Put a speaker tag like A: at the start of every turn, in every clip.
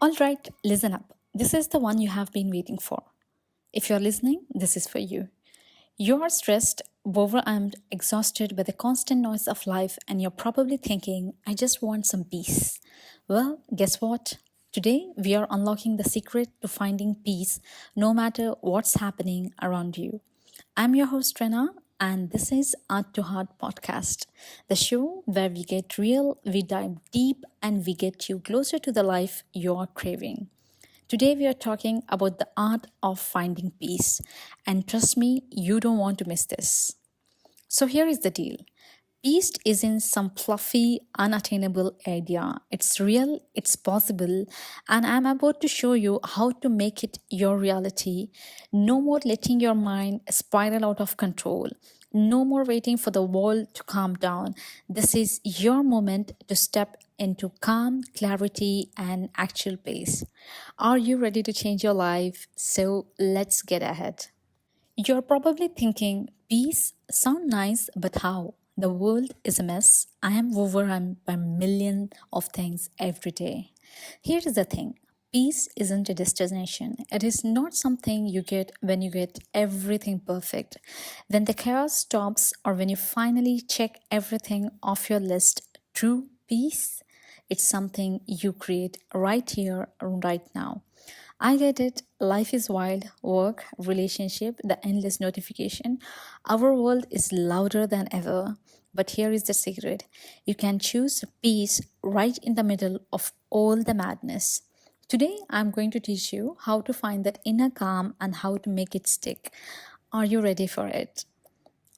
A: All right, listen up. This is the one you have been waiting for. If you're listening, this is for you. You're stressed, overwhelmed, exhausted by the constant noise of life, and you're probably thinking, I just want some peace. Well, guess what? Today, we are unlocking the secret to finding peace no matter what's happening around you. I'm your host, Rena, and this is Art to Heart podcast, the show where we get real, we dive deep, and we get you closer to the life you're craving. Today, we are talking about the art of finding peace, and trust me, you don't want to miss this. So, here is the deal. Peace isn't some fluffy, unattainable idea. It's real, it's possible, and I'm about to show you how to make it your reality. No more letting your mind spiral out of control. No more waiting for the world to calm down. This is your moment to step into calm, clarity, and actual peace. Are you ready to change your life? So let's get ahead. You're probably thinking, peace sound nice, but how? The world is a mess. I am overrun by millions of things every day. Here is the thing. Peace isn't a destination. It is not something you get when you get everything perfect. When the chaos stops or when you finally check everything off your list, true peace, it's something you create right here, right now. I get it. Life is wild. Work, relationship, the endless notification. Our world is louder than ever. But here is the secret. You can choose peace right in the middle of all the madness. Today, I'm going to teach you how to find that inner calm and how to make it stick. Are you ready for it?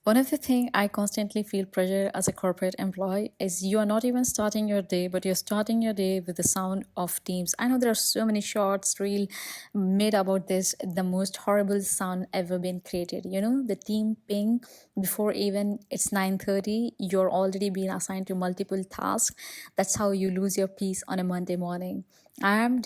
A: One of the things I constantly feel pressure as a corporate employee is you are not even starting your day, but you're starting your day with the sound of Teams. I know there are so many shorts, reel made about this, the most horrible sound ever been created. You know, the team ping before even it's 9:30, you're already being assigned to multiple tasks. That's how you lose your peace on a Monday morning. I am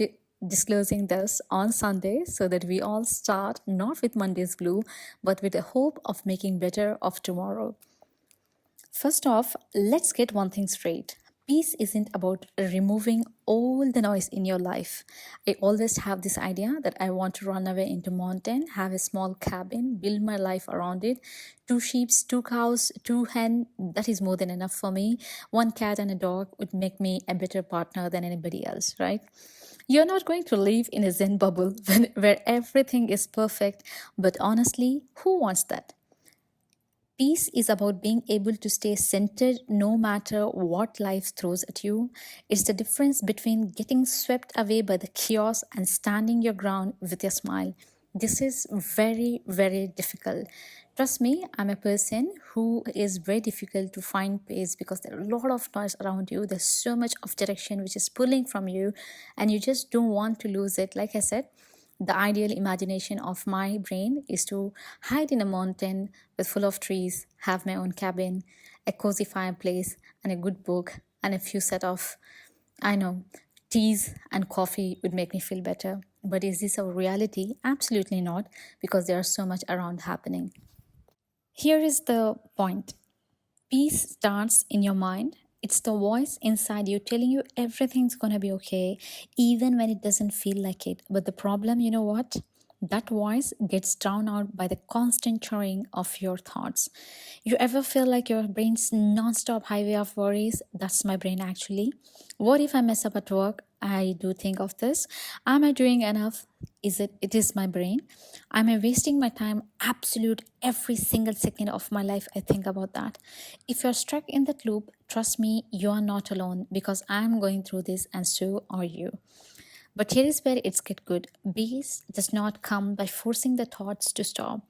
A: disclosing this on Sunday so that we all start not with Monday's glue, but with the hope of making better of tomorrow. First off, let's get one thing straight. Peace isn't about removing all the noise in your life. I always have this idea that I want to run away into mountain, have a small cabin, build my life around it. Two sheep, two cows, two hen, that is more than enough for me. One cat and a dog would make me a better partner than anybody else, right? You're not going to live in a Zen bubble where everything is perfect, but honestly, who wants that? Peace is about being able to stay centered no matter what life throws at you. It's the difference between getting swept away by the chaos and standing your ground with a smile. This is very, very difficult. Trust me, I'm a person who is very difficult to find peace because there are a lot of noise around you. There's so much of direction which is pulling from you, and you just don't want to lose it. Like I said, the ideal imagination of my brain is to hide in a mountain with full of trees, have my own cabin, a cozy fireplace, and a good book, and a few set of, I know, teas and coffee would make me feel better. But is this a reality? Absolutely not, because there's so much around happening. Here is the point. Peace starts in your mind. It's the voice inside you telling you everything's gonna be okay, even when it doesn't feel like it. But the problem, you know what? That voice gets drowned out by the constant churning of your thoughts. You ever feel like your brain's non-stop highway of worries? That's my brain actually. What if I mess up at work? I do think of this. Am I doing enough? It is my brain. Am I wasting my time? Absolute every single second of my life I think about that. If you're stuck in that loop, trust me, you are not alone because I'm going through this and so are you. But here is where it's get good. Peace does not come by forcing the thoughts to stop.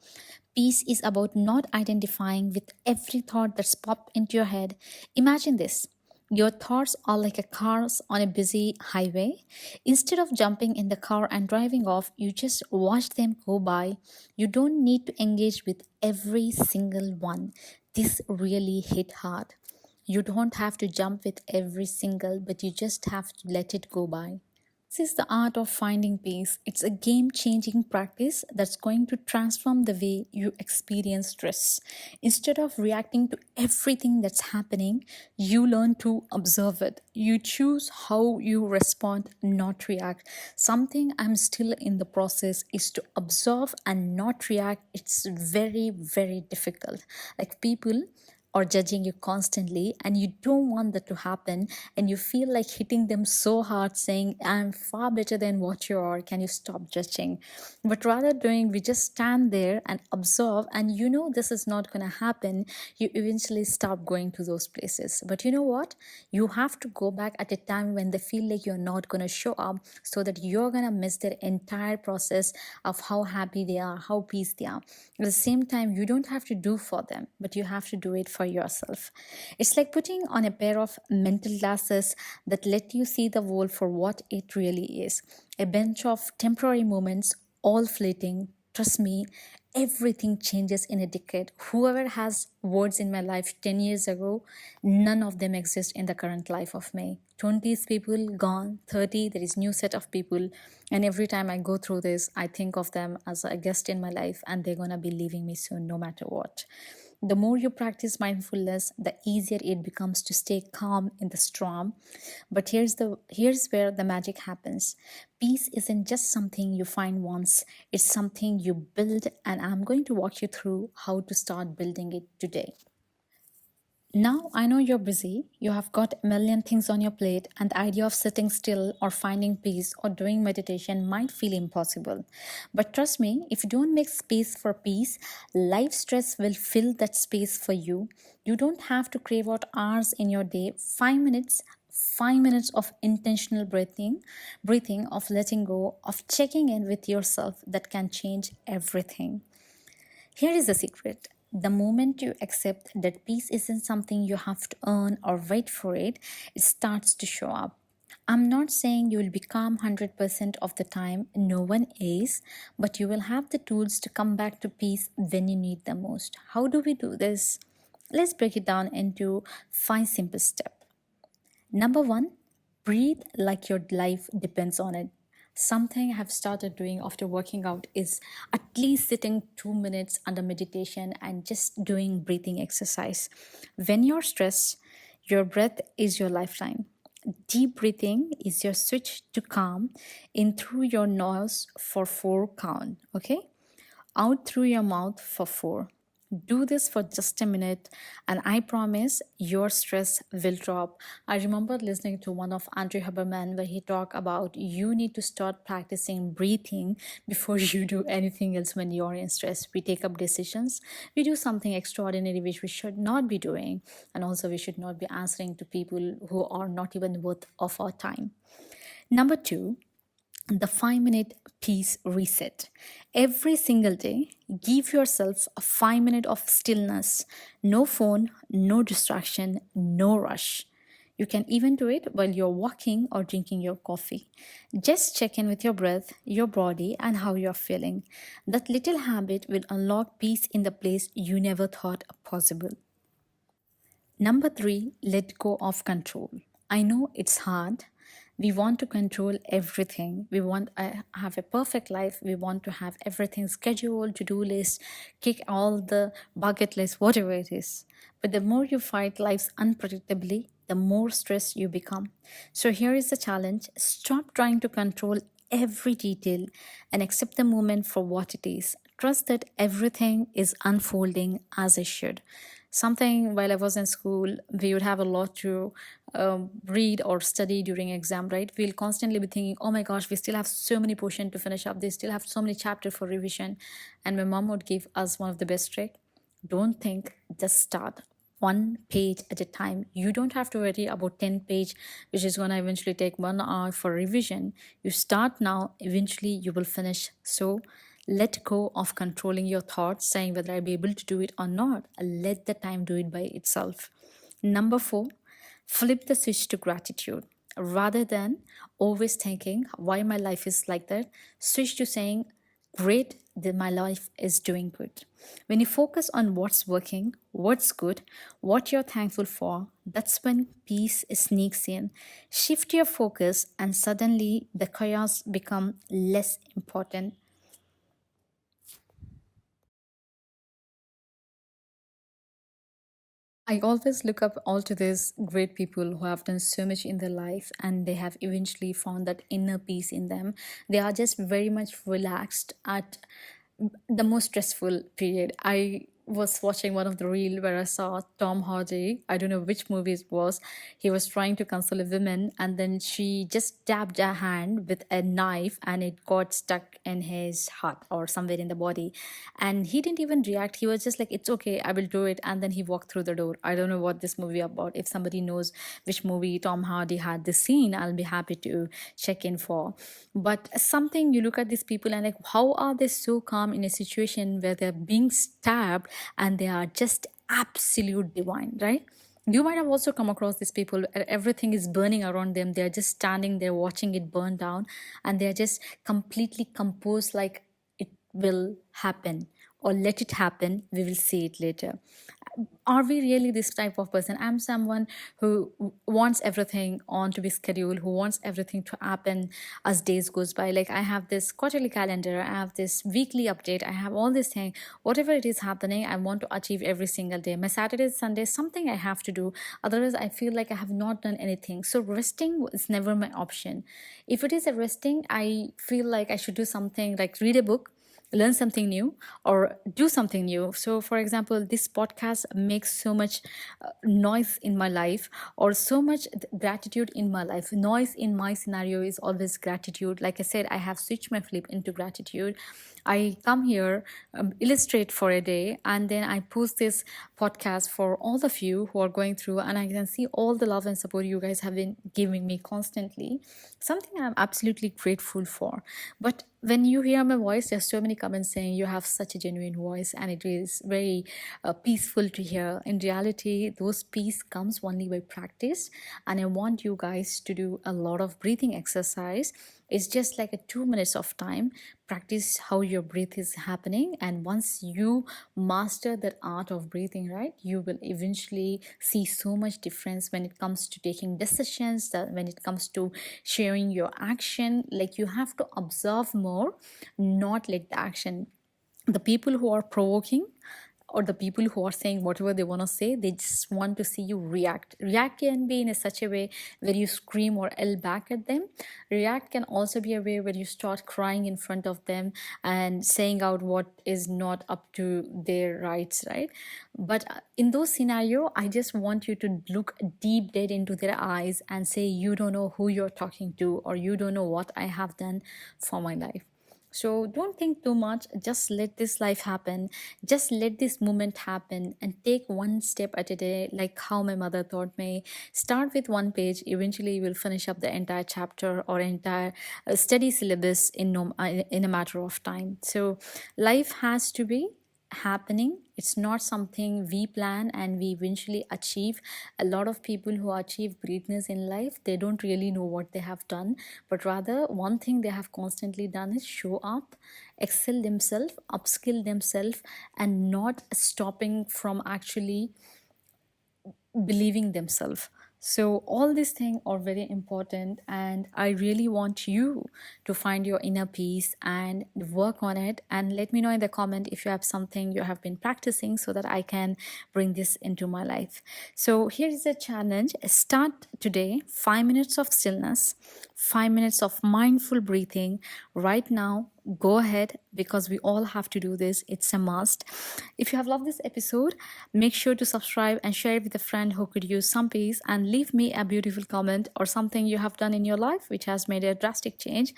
A: Peace is about not identifying with every thought that's popped into your head. Imagine this. Your thoughts are like a cars on a busy highway. Instead of jumping in the car and driving off, you just watch them go by. You don't need to engage with every single one. This really hit hard. You don't have to jump with every single, but you just have to let it go by. This is the art of finding peace. It's a game changing practice that's going to transform the way you experience stress. Instead of reacting to everything that's happening, you learn to observe it. You choose how you respond, not react. Something I'm still in the process is to observe and not react. It's very, very difficult. Like people or judging you constantly, and you don't want that to happen, and you feel like hitting them so hard saying, I'm far better than what you are, can you stop judging? But rather doing, we just stand there and observe, and you know this is not going to happen. You eventually stop going to those places. But you know what, you have to go back at a time when they feel like you're not going to show up, so that you're going to miss their entire process of how happy they are, how peace they are. At the same time, you don't have to do for them, but you have to do it for yourself. It's like putting on a pair of mental glasses that let you see the world for what it really is, a bunch of temporary moments, all fleeting. Trust me, everything changes in a decade. Whoever has words in my life 10 years ago, none of them exist in the current life of me. 20s people gone, 30, there is new set of people. And every time I go through this, I think of them as a guest in my life, and they're going to be leaving me soon no matter what. The more you practice mindfulness, the easier it becomes to stay calm in the storm. But here's where the magic happens. Peace isn't just something you find once, it's something you build, and I'm going to walk you through how to start building it today. Now I know you're busy, you have got a million things on your plate, and the idea of sitting still or finding peace or doing meditation might feel impossible. But trust me, if you don't make space for peace, life stress will fill that space for you. You don't have to crave out hours in your day, 5 minutes. 5 minutes of intentional breathing, of letting go, of checking in with yourself that can change everything. Here is the secret. The moment you accept that peace isn't something you have to earn or wait for it, it starts to show up. I'm not saying you will become 100% of the time, no one is, but you will have the tools to come back to peace when you need the most. How do we do this? Let's break it down into 5 simple steps. Number one, breathe like your life depends on it. Something I have started doing after working out is at least sitting 2 minutes under meditation and just doing breathing exercise. When you're stressed, your breath is your lifeline. Deep breathing is your switch to calm in through your nose for 4 count, okay? Out through your mouth for 4. Do this for just a minute, and I promise your stress will drop. I remember listening to one of Andrew Huberman where he talked about you need to start practicing breathing before you do anything else when you're in stress. We take up decisions, we do something extraordinary which we should not be doing, and also we should not be answering to people who are not even worth of our time. Number two, the 5 minute peace reset. Every single day, give yourself a 5 minute of stillness. No phone, no distraction, no rush. You can even do it while you're walking or drinking your coffee. Just check in with your breath, your body, and how you're feeling. That little habit will unlock peace in the place you never thought possible. Number three, let go of control. I know it's hard. We want to control everything. We want to have a perfect life. We want to have everything scheduled, to do list, kick all the bucket list, whatever it is. But the more you fight life's unpredictably, the more stressed you become. So here is the challenge. Stop trying to control every detail and accept the moment for what it is. Trust that everything is unfolding as it should. Something while I was in school, we would have a lot to read or study during exam, right? We'll constantly be thinking, oh my gosh, we still have so many portion to finish up. They still have so many chapter for revision. And my mom would give us one of the best trick. Don't think, just start one page at a time. You don't have to worry about 10 page, which is going to eventually take 1 hour for revision. You start now, eventually you will finish. So let go of controlling your thoughts, saying whether I'll be able to do it or not. Let the time do it by itself. Number four, flip the switch to gratitude. Rather than always thinking why my life is like that, switch to saying great, that my life is doing good. When you focus on what's working, what's good, what you're thankful for, that's when peace sneaks in. Shift your focus and suddenly the chaos become less important. I always look up all to these great people who have done so much in their life and they have eventually found that inner peace in them. They are just very much relaxed at the most stressful period. I was watching one of the reel where I saw Tom Hardy. I don't know which movie it was. He was trying to console a woman, and then she just stabbed her hand with a knife, and it got stuck in his heart or somewhere in the body. And he didn't even react. He was just like, "It's okay, I will do it." And then he walked through the door. I don't know what this movie about. If somebody knows which movie Tom Hardy had this scene, I'll be happy to check in for. But something, you look at these people and like, how are they so calm in a situation where they're being stabbed and they are just absolute divine, right? You might have also come across these people where everything is burning around them. They're just standing there watching it burn down, and they're just completely composed, like it will happen, or let it happen, we will see it later. Are we really this type of person? I'm someone who wants everything on to be scheduled, who wants everything to happen as days goes by. Like, I have this quarterly calendar, I have this weekly update, I have all this thing. Whatever it is happening, I want to achieve every single day. My Saturday, Sunday, something I have to do. Otherwise, I feel like I have not done anything. So resting is never my option. If it is a resting, I feel like I should do something like read a book, learn something new, or do something new. So for example, this podcast makes so much noise in my life, or so much gratitude in my life. Noise in my scenario is always gratitude. Like I said, I have switched my flip into gratitude. I come here, illustrate for a day, and then I post this podcast for all of you who are going through, and I can see all the love and support you guys have been giving me constantly. Something I'm absolutely grateful for. But when you hear my voice, there's so many comments saying you have such a genuine voice, and it is very peaceful to hear. In reality, those peace comes only by practice, and I want you guys to do a lot of breathing exercise. It's just like a 2 minutes of time. Practice how your breath is happening, and once you master that art of breathing, right, you will eventually see so much difference when it comes to taking decisions, that when it comes to sharing your action. Like, you have to observe more, not let the action. The people who are provoking, or the people who are saying whatever they want to say, they just want to see you react. React can be in a such a way where you scream or yell back at them. React can also be a way where you start crying in front of them and saying out what is not up to their rights, right? But in those scenario, I just want you to look deep dead into their eyes and say, you don't know who you're talking to, or you don't know what I have done for my life. So don't think too much. Just let this life happen. Just let this moment happen and take one step at a day, like how my mother taught me. Start with one page. Eventually, you will finish up the entire chapter or entire study syllabus in, no, in a matter of time. So life has to be happening. It's not something we plan and we eventually achieve. A lot of people who achieve greatness in life, they don't really know what they have done, but rather one thing they have constantly done is show up, excel themselves, upskill themselves, and not stopping from actually believing themselves. So all these things are very important, and I really want you to find your inner peace and work on it. And let me know in the comment if you have something you have been practicing, so that I can bring this into my life. So here is a challenge. Start today 5 minutes of stillness, 5 minutes of mindful breathing right now. Go ahead, because we all have to do this. It's a must. If you have loved this episode, make sure to subscribe and share it with a friend who could use some peace, and leave me a beautiful comment or something you have done in your life which has made a drastic change.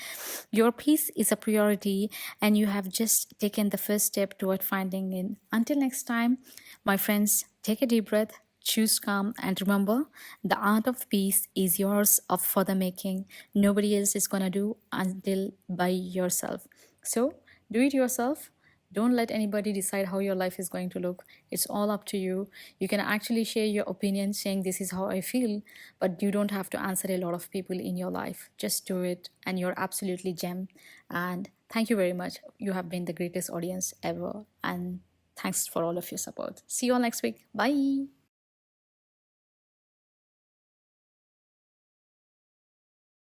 A: Your peace is a priority, and you have just taken the first step toward finding it. Until next time, my friends, take a deep breath, choose calm, and remember, the art of peace is yours of for the making. Nobody else is gonna do until by yourself. So do it yourself. Don't let anybody decide how your life is going to look. It's all up to you. You can actually share your opinion saying this is how I feel, but you don't have to answer a lot of people in your life. Just do it, and you're absolutely gem. And Thank you very much. You have been the greatest audience ever. And thanks for all of your support. See you all next week. Bye.